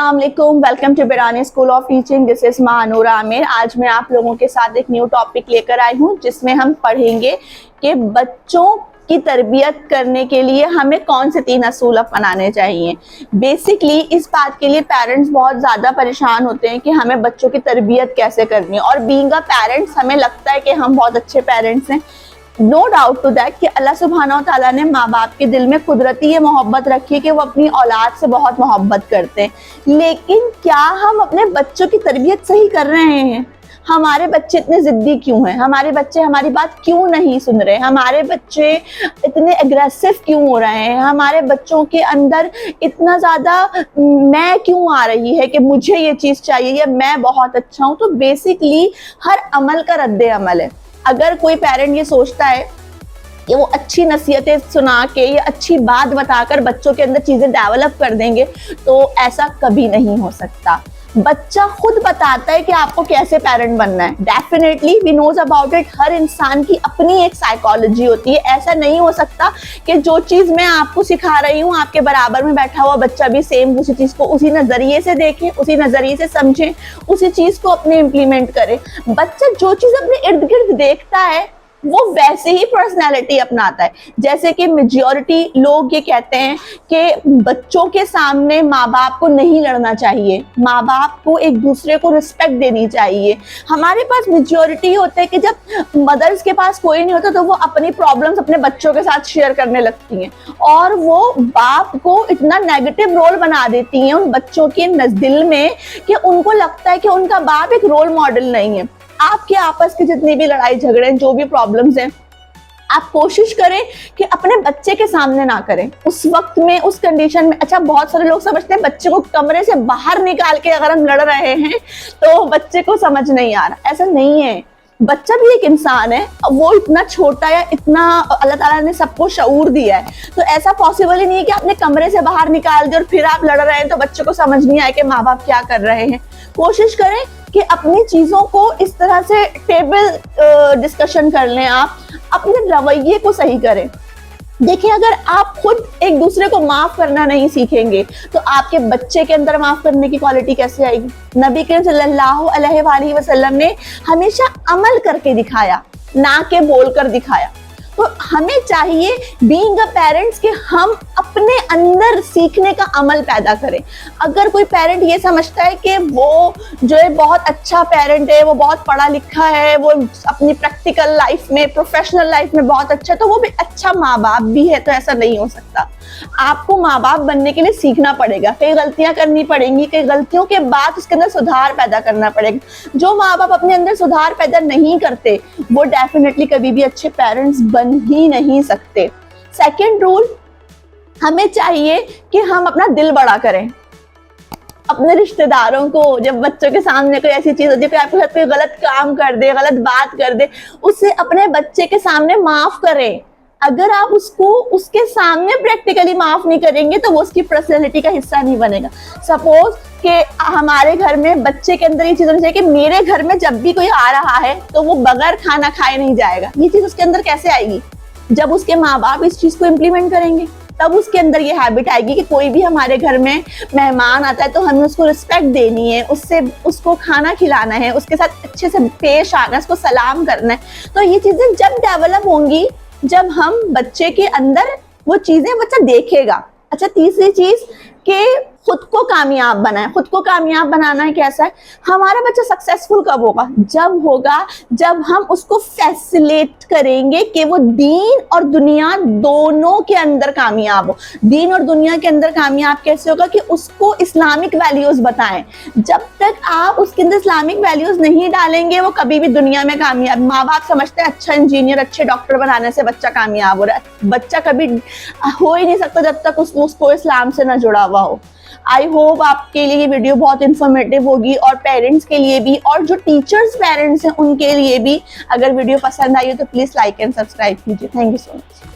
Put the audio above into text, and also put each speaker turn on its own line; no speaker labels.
अस्सलाम वालेकुम, welcome to Birani school of teaching. This is Mahnoor Amir. आज मैं आप लोगों के साथ एक न्यू टॉपिक लेकर आई हूँ जिसमें हम पढ़ेंगे कि बच्चों की तरबियत करने के लिए हमें कौन से 3 असूल अपनाने चाहिए। बेसिकली इस बात के लिए पेरेंट्स बहुत ज़्यादा परेशान होते हैं कि हमें बच्चों की तरबियत कैसे करनी है, और बीइंग अ पेरेंट्स हमें लगता है कि हम बहुत अच्छे पेरेंट्स हैं। नो डाउट टू दैट कि अल्लाह सुब्हानहू व तआला ने माँ बाप के दिल में कुदरती ये मोहब्बत रखी है कि वो अपनी औलाद से बहुत मोहब्बत करते हैं, लेकिन क्या हम अपने बच्चों की तरबियत सही कर रहे हैं? हमारे बच्चे इतने जिद्दी क्यों हैं? हमारे बच्चे हमारी बात क्यों नहीं सुन रहे? हमारे बच्चे इतने एग्रेसिव क्यों हो रहे हैं? हमारे बच्चों के अंदर इतना ज़्यादा मैं क्यों आ रही है कि मुझे ये चीज़ चाहिए या मैं बहुत अच्छा हूँ? तो बेसिकली हर अमल का रद्द अमल है। अगर कोई पेरेंट ये सोचता है कि वो अच्छी नसीहतें सुना के या अच्छी बात बताकर बच्चों के अंदर चीज़ें डेवलप कर देंगे, तो ऐसा कभी नहीं हो सकता। बच्चा खुद बताता है कि आपको कैसे पेरेंट बनना है। Definitely we knows about it. हर इंसान की अपनी एक साइकोलॉजी होती है। ऐसा नहीं हो सकता कि जो चीज़ मैं आपको सिखा रही हूँ आपके बराबर में बैठा हुआ बच्चा भी सेम उसी चीज़ को उसी नज़रिए से देखे, उसी नज़रिए से समझे, उसी चीज़ को अपने इम्प्लीमेंट करे। बच्चा जो चीज़ अपने इर्द गिर्द देखता है वो वैसे ही पर्सनैलिटी अपनाता है। जैसे कि मेजॉरिटी लोग ये कहते हैं कि बच्चों के सामने माँ बाप को नहीं लड़ना चाहिए, माँ बाप को एक दूसरे को रिस्पेक्ट देनी चाहिए। हमारे पास मेजॉरिटी होता है कि जब मदर्स के पास कोई नहीं होता तो वो अपनी प्रॉब्लम्स अपने बच्चों के साथ शेयर करने लगती हैं, और वो बाप को इतना नेगेटिव रोल बना देती हैं उन बच्चों के दिल में कि उनको लगता है कि उनका बाप एक रोल मॉडल नहीं है। आपके आपस की जितनी भी लड़ाई झगड़े, जो भी प्रॉब्लम्स हैं, आप कोशिश करें कि अपने बच्चे के सामने ना करें उस वक्त में, उस कंडीशन में। अच्छा, बहुत सारे लोग समझते हैं बच्चे को कमरे से बाहर निकाल के अगर हम लड़ रहे हैं तो बच्चे को समझ नहीं आ रहा। ऐसा नहीं है। बच्चा भी एक इंसान है, वो इतना छोटा या इतना अल्लाह ताला ने सबको शऊर दिया है, तो ऐसा पॉसिबल ही नहीं है कि आपने कमरे से बाहर निकाल दिया और फिर आप लड़ रहे हैं तो बच्चे को समझ नहीं आए कि माँ बाप क्या कर रहे हैं। कोशिश करें कि अपनी चीज़ों को इस तरह से टेबल डिस्कशन कर लें, आप अपने रवैये को सही करें। देखिए, अगर आप खुद एक दूसरे को माफ करना नहीं सीखेंगे तो आपके बच्चे के अंदर माफ करने की क्वालिटी कैसे आएगी? नबी करीम सल्लल्लाहु अलैहि वसल्लम ने हमेशा अमल करके दिखाया, ना के बोल कर दिखाया। तो हमें चाहिए बीइंग अ पेरेंट्स कि हम अपने अंदर सीखने का अमल पैदा करें। अगर कोई पेरेंट ये समझता है कि वो जो है बहुत अच्छा पेरेंट है, वो बहुत पढ़ा लिखा है, वो अपनी प्रैक्टिकल लाइफ में, प्रोफेशनल लाइफ में बहुत अच्छा है, तो वो भी अच्छा माँ बाप भी है, तो ऐसा नहीं हो सकता। आपको माँ बाप बनने के लिए सीखना पड़ेगा, कई गलतियां करनी पड़ेंगी, कई गलतियों के बाद उसके अंदर सुधार पैदा करना पड़ेगा। जो माँ बाप अपने अंदर सुधार पैदा नहीं करते वो डेफिनेटली कभी भी अच्छे पेरेंट्स बन ही नहीं सकते। सेकंड रूल, हमें चाहिए कि हम अपना दिल बड़ा करें। अपने रिश्तेदारों को जब बच्चों के सामने कोई ऐसी चीज होती है, कोई आपके साथ कोई गलत काम कर दे, गलत बात कर दे, उसे अपने बच्चे के सामने माफ करें। अगर आप उसको उसके सामने प्रैक्टिकली माफ नहीं करेंगे तो वो उसकी पर्सनैलिटी का हिस्सा नहीं बनेगा। सपोज कि हमारे घर में बच्चे के अंदर ये चीज होनी चाहिए कि मेरे घर में जब भी कोई आ रहा है तो वो बगैर खाना खाए नहीं जाएगा। ये चीज उसके अंदर कैसे आएगी? जब उसके माँ बाप इस चीज को इम्प्लीमेंट करेंगे, तब उसके अंदर ये हैबिट आएगी कि कोई भी हमारे घर में मेहमान आता है तो हमें उसको रिस्पेक्ट देनी है, उसको खाना खिलाना है, उसके साथ अच्छे से पेश आना है, उसको सलाम करना है। तो ये चीजें जब डेवलप होंगी, जब हम बच्चे के अंदर वो चीजें बच्चा देखेगा। अच्छा, तीसरी चीज कि खुद को कामयाब बनाए। खुद को कामयाब बनाना है कैसा है? हमारा बच्चा सक्सेसफुल कब होगा? जब हम उसको फैसिलिटेट करेंगे कि वो दीन और दुनिया दोनों के अंदर कामयाब हो। दीन और दुनिया के अंदर कामयाब कैसे होगा? कि उसको इस्लामिक वैल्यूज बताएं। जब तक आप उसके अंदर इस्लामिक वैल्यूज नहीं डालेंगे वो कभी भी दुनिया में कामयाब। माँ बाप समझते हैं अच्छा इंजीनियर, अच्छे डॉक्टर बनाने से बच्चा कामयाब हो रहा है। बच्चा कभी हो ही नहीं सकता जब तक उसको इस्लाम से ना जुड़ा हुआ हो। आई होप आपके लिए ये वीडियो बहुत इन्फॉर्मेटिव होगी, और पेरेंट्स के लिए भी, और जो टीचर्स पेरेंट्स हैं उनके लिए भी। अगर वीडियो पसंद आई हो तो प्लीज़ लाइक एंड सब्सक्राइब कीजिए। Thank you so much.